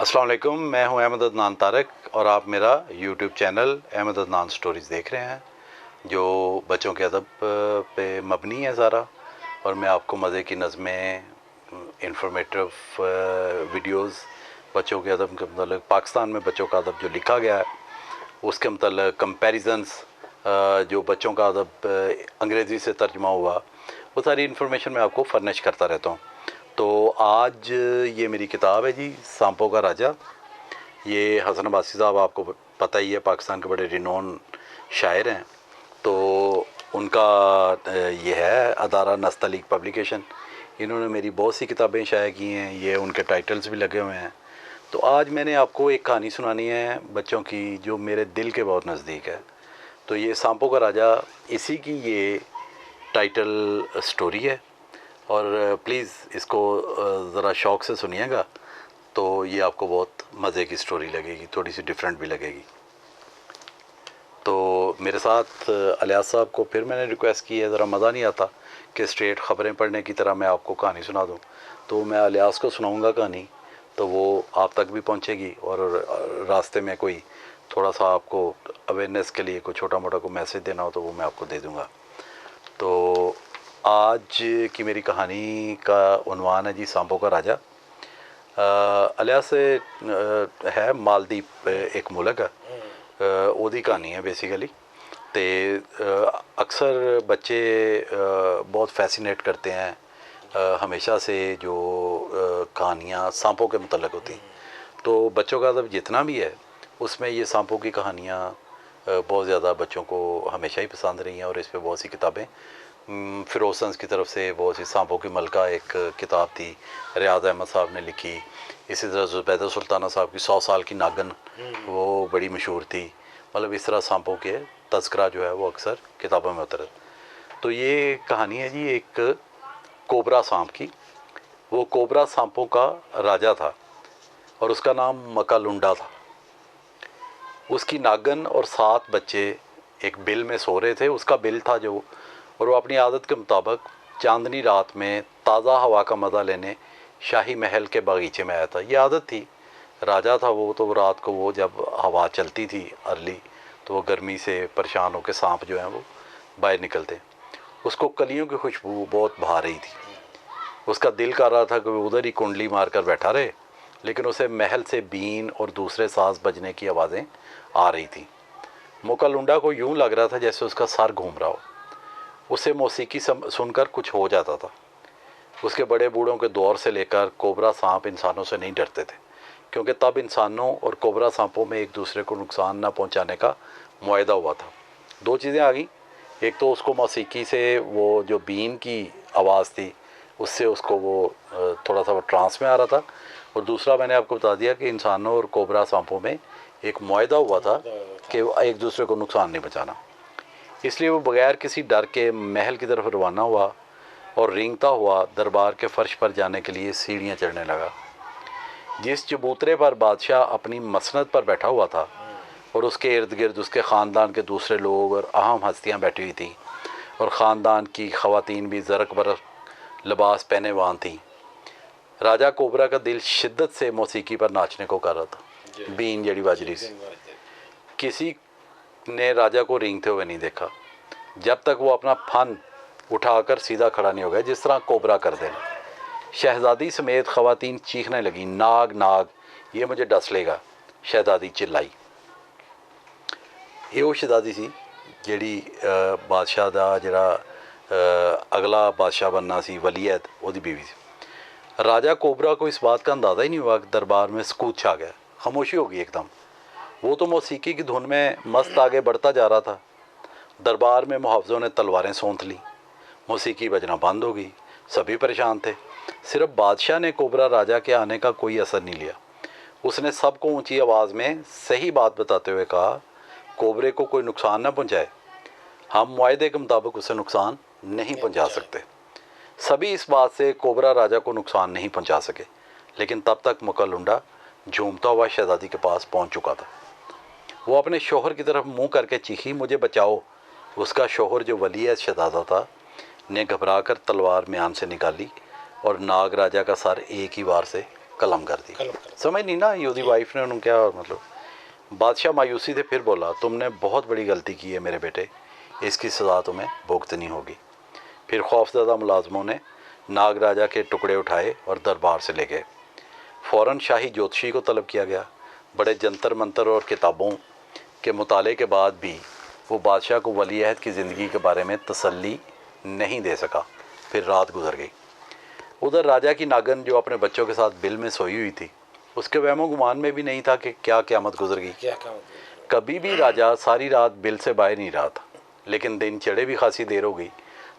अस्सलाम वालेकुम, मैं हूं अहमद अदनान तारक और आप मेरा YouTube channel Ahmad Adnan stories देख रहे हैं, जो बच्चों के अदब पे मबनी है सारा। और मैं आपको मज़े की नज़में, इंफॉर्मेटिव वीडियोस, बच्चों के अदब के मतलब पाकिस्तान में बच्चों का अदब जो लिखा गया है उसके मतलब कंपैरिजन्स, जो बच्चों का अदब अंग्रेज़ी से तर्जुमा हुआ, वो सारी इन्फॉर्मेशन मैं आपको फर्निश करता रहता हूँ। तो आज ये मेरी किताब है जी, सांपों का राजा। ये हसन अब्बासी साहब, आपको पता ही है, पाकिस्तान के बड़े रिनोन शायर हैं। तो उनका ये है अदारा नस्तलीक पब्लिकेशन। इन्होंने मेरी बहुत सी किताबें शाया की हैं, ये उनके टाइटल्स भी लगे हुए हैं। तो आज मैंने आपको एक कहानी सुनानी है बच्चों की, जो मेरे दिल के बहुत नज़दीक है। तो ये सांपों का राजा, इसी की ये टाइटल स्टोरी है। और प्लीज़ इसको ज़रा शौक़ से सुनिएगा, तो ये आपको बहुत मज़े की स्टोरी लगेगी, थोड़ी सी डिफरेंट भी लगेगी। तो मेरे साथ अलियास साहब को फिर मैंने रिक्वेस्ट की है, ज़रा मज़ा नहीं आता कि स्ट्रेट ख़बरें पढ़ने की तरह मैं आपको कहानी सुना दूं। तो मैं अलियास को सुनाऊंगा कहानी, तो वो आप तक भी पहुंचेगी और रास्ते में कोई थोड़ा सा आपको अवेयरनेस के लिए कोई छोटा मोटा कोई मैसेज देना हो तो वो मैं आपको दे दूँगा। तो आज की मेरी कहानी का उन्वान है जी, सांपों का राजा। अलियास से है मालदीव, एक मुल्क है, ओदी कहानी है बेसिकली। तो अक्सर बच्चे बहुत फैसिनेट करते हैं हमेशा से जो कहानियाँ सांपों के मतलब होती। तो बच्चों का अदब जितना भी है उसमें ये सांपों की कहानियाँ बहुत ज़्यादा बच्चों को हमेशा ही पसंद रही हैं। और इस पर बहुत सी किताबें, फ़िरोज़ की तरफ से बहुत सी, सांपों की मलका एक किताब थी, रियाज़ अहमद साहब ने लिखी। इसी तरह ज़ुबैदा सुल्ताना साहब की 100 साल की नागन, वो बड़ी मशहूर थी। मतलब इस तरह सांपों के तज़किरा जो है वो अक्सर किताबों में होता रहता। तो ये कहानी है जी एक कोबरा सांप की। वो कोबरा सांपों का राजा था और उसका नाम मकालुंडा था। उसकी नागन और 7 बच्चे एक बिल में सो रहे थे। उसका बिल था जो, और वो अपनी आदत के मुताबिक चांदनी रात में ताज़ा हवा का मज़ा लेने शाही महल के बागीचे में आया था। ये आदत थी, राजा था वो, तो रात को वो जब हवा चलती थी अर्ली, तो वो गर्मी से परेशान होकर सांप जो हैं वो बाहर निकलते। उसको कलियों की खुशबू बहुत भा रही थी। उसका दिल कर रहा था कि वो उधर ही कुंडली मार कर बैठा रहे, लेकिन उसे महल से बीन और दूसरे साज बजने की आवाज़ें आ रही थी। मुकालुंडा को यूं लग रहा था जैसे उसका सर घूम रहा हो। उसे मौसीकी सुनकर कुछ हो जाता था। उसके बड़े बूढ़ों के दौर से लेकर कोबरा सांप इंसानों से नहीं डरते थे, क्योंकि तब इंसानों और कोबरा सांपों में एक दूसरे को नुकसान न पहुंचाने का मुआहदा हुआ था। 2 चीज़ें आ गई, एक तो उसको मौसीकी से वो जो बीन की आवाज़ थी उससे उसको वो थोड़ा सा वो ट्रांस में आ रहा था, और दूसरा मैंने आपको बता दिया कि इंसानों और कोबरा सांपों में एक मुआहदा हुआ था कि एक दूसरे को नुकसान नहीं पहुंचाना। इसलिए वो बगैर किसी डर के महल की तरफ रवाना हुआ और रेंगता हुआ दरबार के फर्श पर जाने के लिए सीढ़ियाँ चढ़ने लगा। जिस चबूतरे पर बादशाह अपनी मसनद पर बैठा हुआ था और उसके इर्द गिर्द उसके ख़ानदान के दूसरे लोग और अहम हस्तियाँ बैठी हुई थीं, और ख़ानदान की ख़वातीन भी ज़रक बरक लिबास पहने वान थीं, राजा कोबरा का दिल शिद्दत से मौसीकी पर नाचने को कर रहा था। बीन जड़ी बाजरी से किसी ने राजा को रेंगते हुए नहीं देखा जब तक वो अपना फन उठाकर सीधा खड़ा नहीं हो गया, जिस तरह कोबरा कर देना। शहज़ादी समेत ख़वातीन चीखने लगी, नाग नाग, ये मुझे डस लेगा। शहज़ादी चिल्लाई। ये वो शहज़ादी सी जिहड़ी बादशाह दा जिहड़ा अगला बादशाह बनना सी, वलीयत, ओदी बीवी सी। राजा कोबरा को इस बात का अंदाज़ा ही नहीं हुआ कि दरबार में सकूत छा गया, खामोशी हो गई एकदम। वो तो मौसीकी की धुन में मस्त आगे बढ़ता जा रहा था। दरबार में मुहावज़ों ने तलवारें सौंध ली, मौसीकी बजना बंद हो गई, सभी परेशान थे। सिर्फ बादशाह ने कोबरा राजा के आने का कोई असर नहीं लिया। उसने सबको ऊंची आवाज़ में सही बात बताते हुए कहा, कोबरे को कोई नुकसान न पहुंचाए, हम मुआहदे के मुताबिक उसे नुकसान नहीं पहुंचा सकते। सभी इस बात से कोबरा राजा को नुकसान नहीं पहुंचा सके, लेकिन तब तक मुकालुंडा झूमता हुआ शहज़ादी के पास पहुंच चुका था। वो अपने शोहर की तरफ मुंह करके चीखी, मुझे बचाओ। उसका शोहर जो वली शहज़ादा था ने घबरा कर तलवार म्यान से निकाली और नाग राजा का सर एक ही बार से कलम कर दी। समझ नहीं ना, ये उसकी वाइफ ने उन्होंने क्या मतलब। बादशाह मायूसी से फिर बोला, तुमने बहुत बड़ी गलती की है मेरे बेटे, इसकी सज़ा तुम्हें भुगतनी होगी। फिर खौफज़दा मुलाजमों ने नाग राजा के टुकड़े उठाए और दरबार से ले गए। फ़ौरन शाही ज्योतिषी को तलब किया गया। बड़े जंतर मंतर और किताबों के मुताले के बाद भी वो बादशाह को वली अहद की ज़िंदगी के बारे में तसल्ली नहीं दे सका। फिर रात गुजर गई। उधर राजा की नागन जो अपने बच्चों के साथ बिल में सोई हुई थी, उसके वहमो गुमान में भी नहीं था कि क्या क़यामत गुजर गई। कभी भी राजा सारी रात बिल से बाहर नहीं रहा था, लेकिन दिन चढ़े भी खासी देर हो गई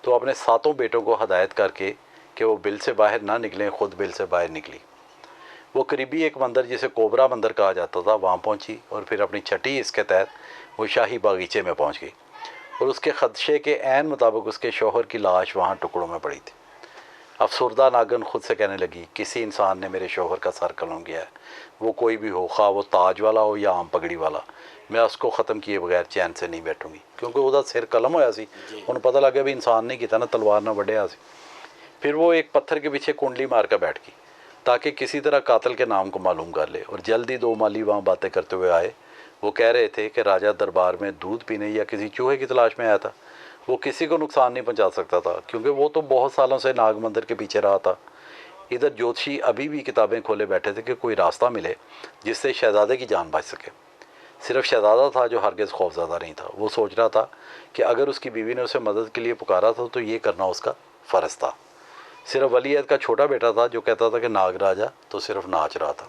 तो अपने सातों बेटों को हदायत करके कि वो बिल से बाहर ना निकलें, खुद बिल से बाहर निकली। वो करीबी एक मंदिर जिसे कोबरा मंदिर कहा जाता था वहाँ पहुँची और फिर अपनी छठी इसके तहत वो शाही बागीचे में पहुँच गई और उसके खदशे के ऐन मुताबिक उसके शौहर की लाश वहाँ टुकड़ों में पड़ी थी। अफसरदा नागन खुद से कहने लगी, किसी इंसान ने मेरे शौहर का सर कलम किया है, वो कोई भी हो, खा वो ताज वाला हो या आम पगड़ी वाला, मैं उसको ख़त्म किए बगैर चैन से नहीं बैठूंगी। क्योंकि वह सिर कलम होया सी, उन्हें पता लग गया भी इंसान नहीं किया ना, तलवार ना वढ़िया सी। फिर वो एक पत्थर के पीछे कुंडली मार कर बैठ गई ताकि किसी तरह कातिल के नाम को मालूम कर ले। और जल्दी दो माली वहाँ बातें करते हुए आए। वो कह रहे थे कि राजा दरबार में दूध पीने या किसी चूहे की तलाश में आया था। वो किसी को नुकसान नहीं पहुंचा सकता था क्योंकि वो तो बहुत सालों से नाग मंदिर के पीछे रहा था। इधर ज्योतिषी अभी भी किताबें खोले बैठे थे कि कोई रास्ता मिले जिससे शहजादे की जान बच सके। सिर्फ शहजादा था जो हरगिज़ खौफज़दा नहीं था। वो सोच रहा था कि अगर उसकी बीवी ने उसे मदद के लिए पुकारा था तो ये करना उसका फ़र्ज़ था। सिर्फ वली अहद का छोटा बेटा था जो कहता था कि नाग राजा तो सिर्फ नाच रहा था।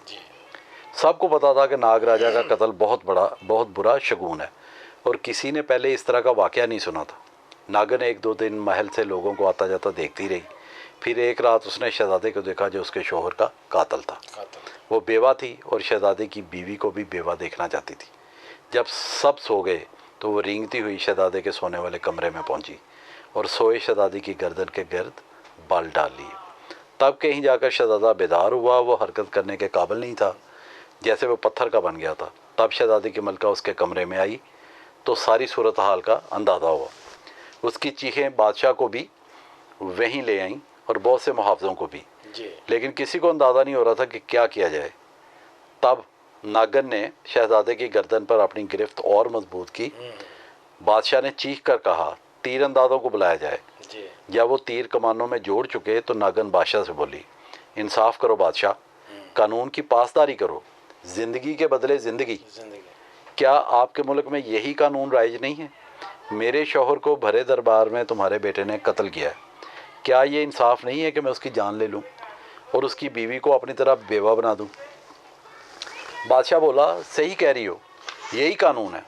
सबको पता था कि नाग राजा का कत्ल बहुत बुरा शगुन है और किसी ने पहले इस तरह का वाक़या नहीं सुना था। नागन एक दो दिन महल से लोगों को आता जाता देखती रही। फिर एक रात उसने शहजादे को देखा जो उसके शौहर का कातिल था। वो बेवा थी और शहजादे की बीवी को भी बेवा देखना चाहती थी। जब सब सो गए तो वो रेंगती हुई शहजादे के सोने वाले कमरे में पहुंची और सोए शहजादी की गर्दन के गर्द बाल डाल लिए। तब कहीं जाकर शहजादा बेदार हुआ। वो हरकत करने के काबिल नहीं था, जैसे वो पत्थर का बन गया था। तब शहजादी की मलका उसके कमरे में आई तो सारी सूरत हाल का अंदाज़ा हुआ। उसकी चीखें बादशाह को भी वहीं ले आईं और बहुत से मुहाफ़िज़ों को भी, लेकिन किसी को अंदाज़ा नहीं हो रहा था कि क्या किया जाए। तब नागन ने शहजादे की गर्दन पर अपनी गिरफ्त और मजबूत की। बादशाह ने चीख कर कहा, तीर अंदाज़ों को बुलाया जाए। जब वो तीर कमानों में जोड़ चुके तो नागन बादशाह से बोली, इंसाफ करो बादशाह, कानून की पासदारी करो, ज़िंदगी के बदले ज़िंदगी। क्या आपके मुल्क में यही कानून राइज नहीं है? मेरे शौहर को भरे दरबार में तुम्हारे बेटे ने कत्ल किया है। क्या ये इंसाफ नहीं है कि मैं उसकी जान ले लूं और उसकी बीवी को अपनी तरह बेवा बना दूं? बादशाह बोला, सही कह रही हो, यही कानून है।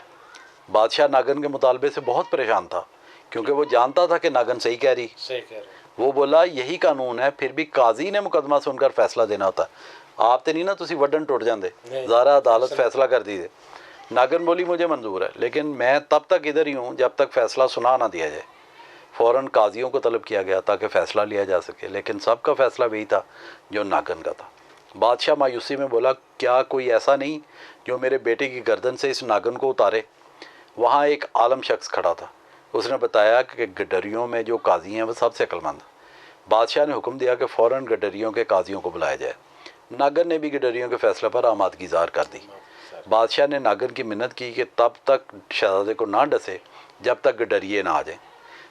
बादशाह नागन के मुतालबे से बहुत परेशान था क्योंकि वो जानता था कि नागन सही कह रही। वो बोला, यही कानून है, फिर भी काजी ने मुकदमा सुनकर फैसला देना होता। आप तो नहीं ना, तुसी वड्डन टुट जाते, ज़ारा अदालत फैसला कर दी दे। नागन बोली, मुझे मंजूर है, लेकिन मैं तब तक इधर ही हूँ जब तक फ़ैसला सुना ना दिया जाए। फ़ौरन काजियों को तलब किया गया ताकि फ़ैसला लिया जा सके, लेकिन सबका फ़ैसला वही था जो नागन का था। बादशाह मायूसी में बोला, क्या कोई ऐसा नहीं जो मेरे बेटे की गर्दन से इस नागन को उतारे? वहाँ एक आलम शख्स खड़ा था। उसने बताया कि गडरियों में जो काजी हैं वो सबसे अक्लमंद। बादशाह ने हुक्म दिया कि फ़ौरन गडरियों के काजियों को बुलाया जाए। नागन ने भी गडरियों के फ़ैसले पर आमादगी ज़ाहिर कर दी। बादशाह ने नागन की मिन्नत की कि तब तक शहजादे को ना डसे जब तक गडरिये ना आ जाएं।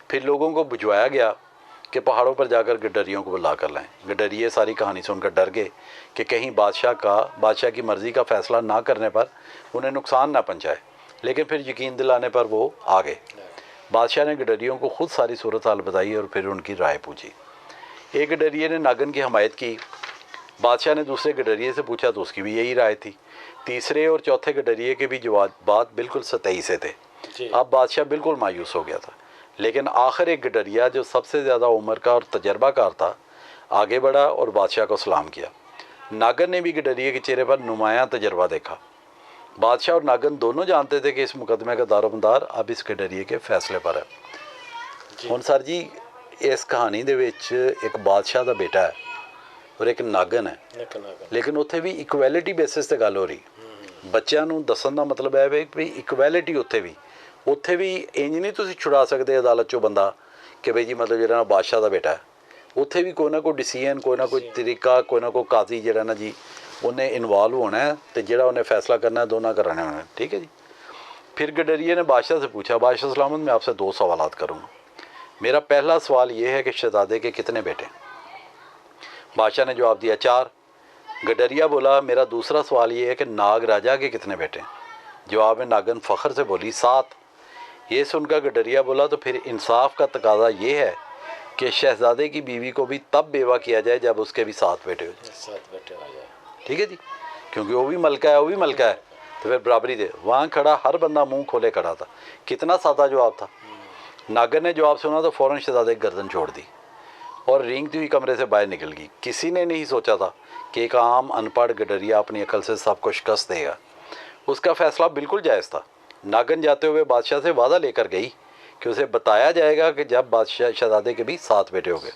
फिर लोगों को बुझवाया गया कि पहाड़ों पर जाकर गडरियों को बुला कर लाएं। गडरिये सारी कहानी सुनकर डर गए कि कहीं बादशाह की मर्ज़ी का फ़ैसला ना करने पर उन्हें नुकसान ना पहुँचाए, लेकिन फिर यकीन दिलाने पर वो आ गए। बादशाह ने गडरियों को खुद सारी सूरत हाल बताई और फिर उनकी राय पूछी। एक गडरिये ने नागन की हमायत की। बादशाह ने दूसरे गडरिये से पूछा तो उसकी भी यही राय थी। तीसरे और चौथे गडरिये के भी बात बिल्कुल सतही से थे। अब बादशाह बिल्कुल मायूस हो गया था, लेकिन आखिर एक गडरिया जो सबसे ज़्यादा उम्र का और तजर्बाकार था आगे बढ़ा और बादशाह को सलाम किया। नागन ने भी गडरिये के चेहरे पर नुमायाँ तजर्बा देखा। बादशाह और नागन दोनों जानते थे कि इस मुकदमे का दारोमदार अब इस गडरिये के फैसले पर है। हुण सर जी, इस कहानी दे विच एक बादशाह का बेटा है और एक नागन है, लेकिन उत्थे भी इक्वैलिटी बेसिस ते गल हो रही। बच्चों नूं दस्सण दा मतलब है भी इक्वैलिटी उत्थे भी इंज नहीं तुसीं छुड़ा सकते अदालत चों बंदा कि बई जी मतलब जिहड़ा बादशाह का बेटा है। उत्थे भी कोई ना कोई डिसीजन, कोई ना कोई तरीका, कोई ना कोई काजी जिहड़ा ना जी उन्हें इन्वॉल्व होना है तो ਜਿਹੜਾ उन्हें फैसला करना है दोनों कराने होने। ठीक है जी। फिर गडरिया ने बादशाह से पूछा, बादशाह सलामत मैं आपसे 2 सवाल करूँगा। मेरा पहला सवाल ये है कि शहजादे के कितने बेटे? बादशाह ने जवाब दिया 4। गडरिया बोला मेरा दूसरा सवाल ये है कि नाग राजा के कितने बेटे? जवाब में नागन फ़ख्र से बोली 7। ये सुनकर गडरिया बोला तो फिर इंसाफ का तकाजा ये है कि शहजादे की बीवी को भी तब बेवा किया जाए जब उसके भी 7 बेटे हो जाए। 7 बेटे हो जाए। ठीक है जी, क्योंकि वो भी मलका है, वो भी मलका है, तो फिर बराबरी दे। वहाँ खड़ा हर बंदा मुंह खोले खड़ा था। कितना सादा जवाब था। नागर ने जवाब सुना तो फ़ौरन शहजादे की गर्दन छोड़ दी और रेंगती हुई कमरे से बाहर निकल गई। किसी ने नहीं सोचा था कि एक आम अनपढ़ गडरिया अपनी अकल से सबको शिकस्त देगा। उसका फ़ैसला बिल्कुल जायज़ था। नागन जाते हुए बादशाह से वादा लेकर गई कि उसे बताया जाएगा कि जब बादशाह शहजादे के भी 7 बेटे हो गए।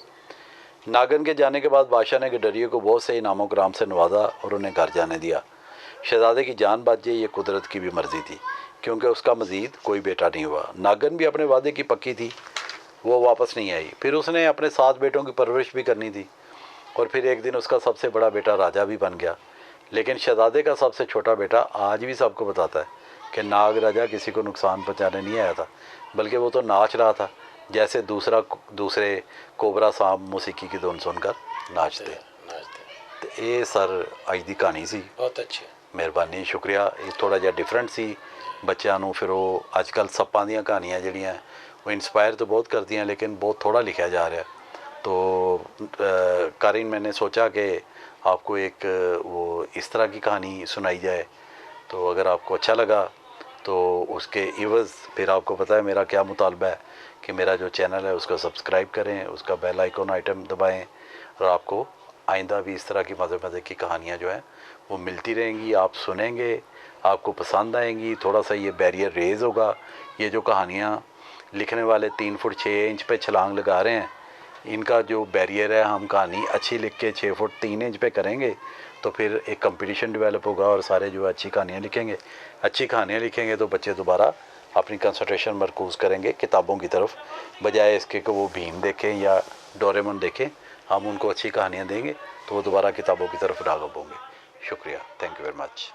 नागन के जाने के बाद बादशाह ने गडरिया को बहुत से इनामों कराम से नवाजा और उन्हें घर जाने दिया। शहजादे की जान बच जाए ये कुदरत की भी मर्ज़ी थी, क्योंकि उसका मज़ीद कोई बेटा नहीं हुआ। नागन भी अपने वादे की पक्की थी, वो वापस नहीं आई। फिर उसने अपने 7 बेटों की परवरिश भी करनी थी और फिर एक दिन उसका सबसे बड़ा बेटा राजा भी बन गया। लेकिन शहजादे का सबसे छोटा बेटा आज भी सबको बताता है कि नाग राजा किसी को नुकसान पहुँचाने नहीं आया था, बल्कि वो तो नाच रहा था जैसे दूसरे कोबरा सांप मौसीकी की धुन सुनकर नाचते। तो ये सर अज की कहानी सी। बहुत अच्छी मेहरबानी, शुक्रिया। ये थोड़ा जिहा डिफरेंट सी बच्चों को। फिर वो अजकल सप्पां दी कहानियाँ जिहड़ियां वो इंस्पायर तो बहुत करती हैं, लेकिन बहुत थोड़ा लिखा जा रहा है। तो कारीन मैंने सोचा कि आपको एक वो इस तरह की कहानी सुनाई जाए, तो अगर आपको अच्छा लगा तो उसके इवज़ फिर आपको पता है मेरा क्या मुतालबा है कि मेरा जो चैनल है उसको सब्सक्राइब करें, उसका बेल आइकन आइटम दबाएं और आपको आइंदा भी इस तरह की मज़े मज़े की कहानियाँ जो हैं वो मिलती रहेंगी। आप सुनेंगे, आपको पसंद आएंगी। थोड़ा सा ये बैरियर रेज़ होगा। ये जो कहानियाँ लिखने वाले 3 फुट 6 इंच पे छलांग लगा रहे हैं, इनका जो बैरियर है, हम कहानी अच्छी लिख के 6 फुट 3 इंच पे करेंगे तो फिर एक कंपटीशन डेवलप होगा और सारे जो अच्छी कहानियाँ लिखेंगे, अच्छी कहानियाँ लिखेंगे तो बच्चे दोबारा अपनी कंसंट्रेशन मरकूज़ करेंगे किताबों की तरफ, बजाय इसके कि वो भीम देखें या डोरेमोन देखें। हम उनको अच्छी कहानियाँ देंगे तो वो दोबारा किताबों की तरफ राग़िब होंगे। शुक्रिया, थैंक यू वेरी मच।